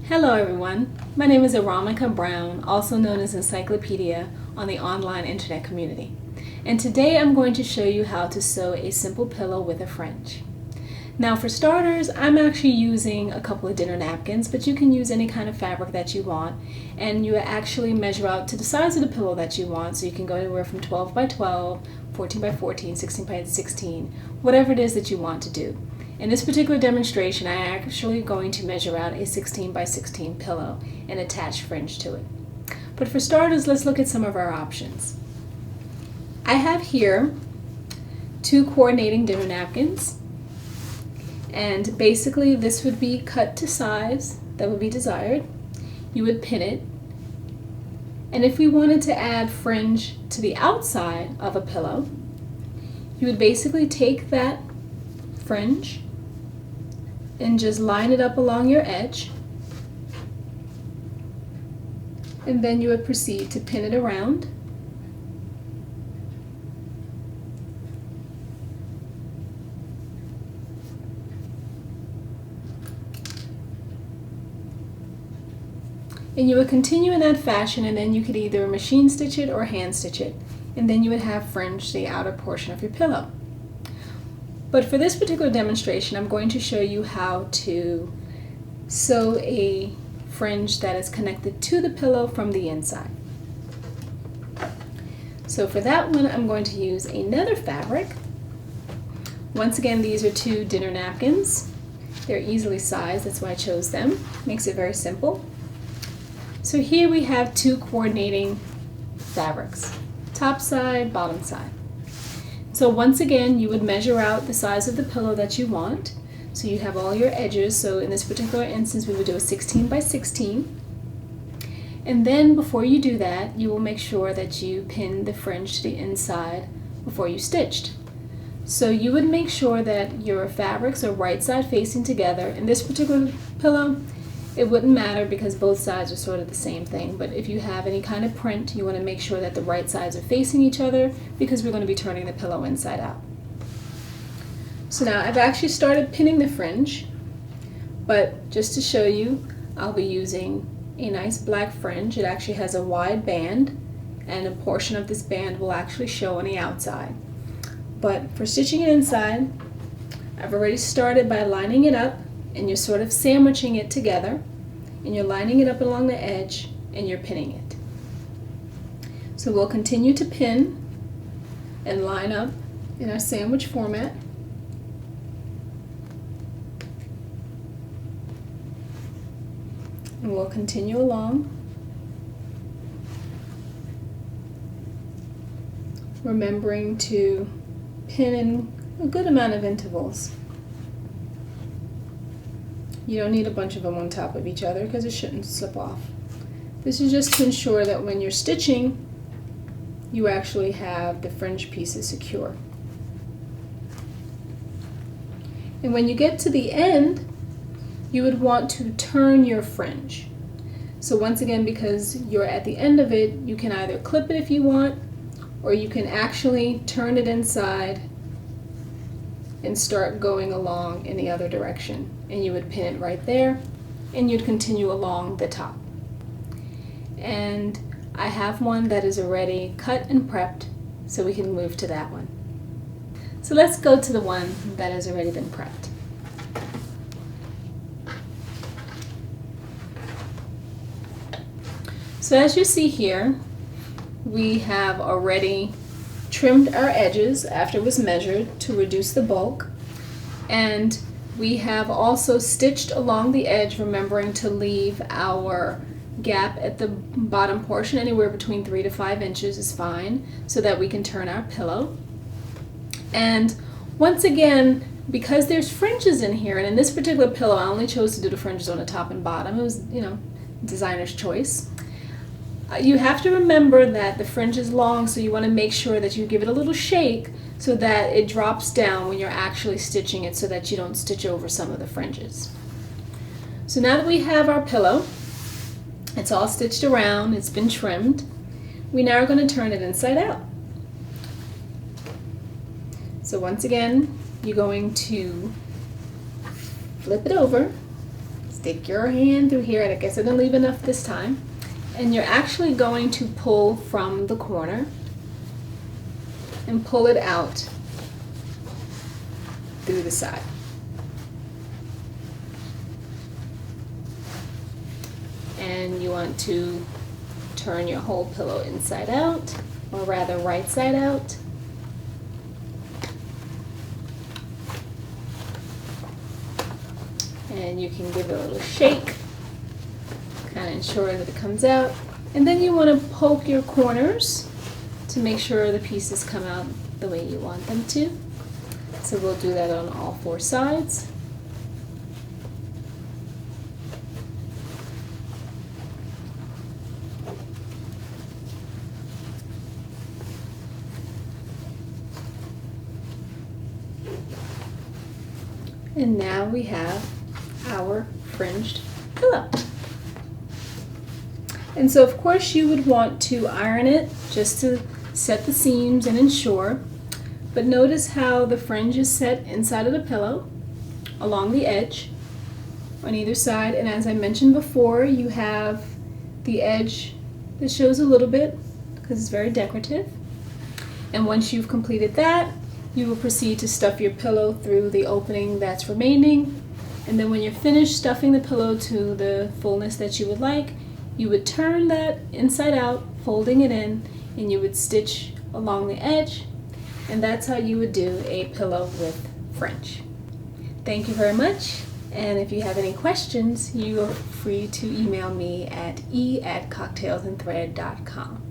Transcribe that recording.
Hello everyone, my name is Earamichia Brown, also known as Encyclopedia on the online internet community. And today I'm going to show you how to sew a simple pillow with a fringe. Now for starters, I'm actually using a couple of dinner napkins, but you can use any kind of fabric that you want, and you actually measure out to the size of the pillow that you want, so you can go anywhere from 12 by 12, 14 by 14, 16 by 16, whatever it is that you want to do. In this particular demonstration, I am actually going to measure out a 16 by 16 pillow and attach fringe to it. But for starters, let's look at some of our options. I have here 2 coordinating dinner napkins, and basically this would be cut to size that would be desired. You would pin it, and if we wanted to add fringe to the outside of a pillow, you would basically take that fringe and just line it up along your edge, and then you would proceed to pin it around. And you would continue in that fashion, and then you could either machine stitch it or hand stitch it, and then you would have fringe the outer portion of your pillow. But for this particular demonstration, I'm going to show you how to sew a fringe that is connected to the pillow from the inside. So for that one, I'm going to use another fabric. Once again, these are 2 dinner napkins. They're easily sized, that's why I chose them. Makes it very simple. So here we have 2 coordinating fabrics, top side, bottom side. So once again, you would measure out the size of the pillow that you want. So you have all your edges. So in this particular instance, we would do a 16 by 16. And then before you do that, you will make sure that you pin the fringe to the inside before you stitched. So you would make sure that your fabrics are right side facing together. In this particular pillow, it wouldn't matter because both sides are sort of the same thing, but if you have any kind of print, you want to make sure that the right sides are facing each other because we're going to be turning the pillow inside out. So now I've actually started pinning the fringe, but just to show you, I'll be using a nice black fringe. It actually has a wide band, and a portion of this band will actually show on the outside. But for stitching it inside, I've already started by lining it up, and you're sort of sandwiching it together, and you're lining it up along the edge, and you're pinning it. So we'll continue to pin and line up in our sandwich format. And we'll continue along, remembering to pin in a good amount of intervals. You don't need a bunch of them on top of each other because it shouldn't slip off. This is just to ensure that when you're stitching, you actually have the fringe pieces secure. And when you get to the end, you would want to turn your fringe. So once again, because you're at the end of it, you can either clip it if you want, or you can actually turn it inside and start going along in the other direction, and you would pin it right there, and you'd continue along the top. And I have one that is already cut and prepped, so we can move to that one. So let's go to the one that has already been prepped. So as you see here, we have already trimmed our edges after it was measured to reduce the bulk, and we have also stitched along the edge, remembering to leave our gap at the bottom portion. Anywhere between 3 to 5 inches is fine, so that we can turn our pillow. And once again, because there's fringes in here, and in this particular pillow I only chose to do the fringes on the top and bottom. It was, designer's choice. You have to remember that the fringe is long, so you want to make sure that you give it a little shake so that it drops down when you're actually stitching it, so that you don't stitch over some of the fringes. So now that we have our pillow, it's all stitched around, it's been trimmed, we now are going to turn it inside out. So once again, you're going to flip it over, stick your hand through here, and I guess I didn't leave enough this time, and you're actually going to pull from the corner and pull it out through the side. And you want to turn your whole pillow inside out, or rather right side out. And you can give it a little shake, kind of ensure that it comes out. And then you want to poke your corners to make sure the pieces come out the way you want them to. So we'll do that on all 4 sides. And now we have our fringed pillow. And so of course you would want to iron it just to set the seams and ensure. But notice how the fringe is set inside of the pillow along the edge on either side. And as I mentioned before, you have the edge that shows a little bit because it's very decorative. And once you've completed that, you will proceed to stuff your pillow through the opening that's remaining. And then when you're finished stuffing the pillow to the fullness that you would like, you would turn that inside out, folding it in, and you would stitch along the edge. And that's how you would do a pillow with fringe. Thank you very much. And if you have any questions, you are free to email me at e@cocktailsandthread.com.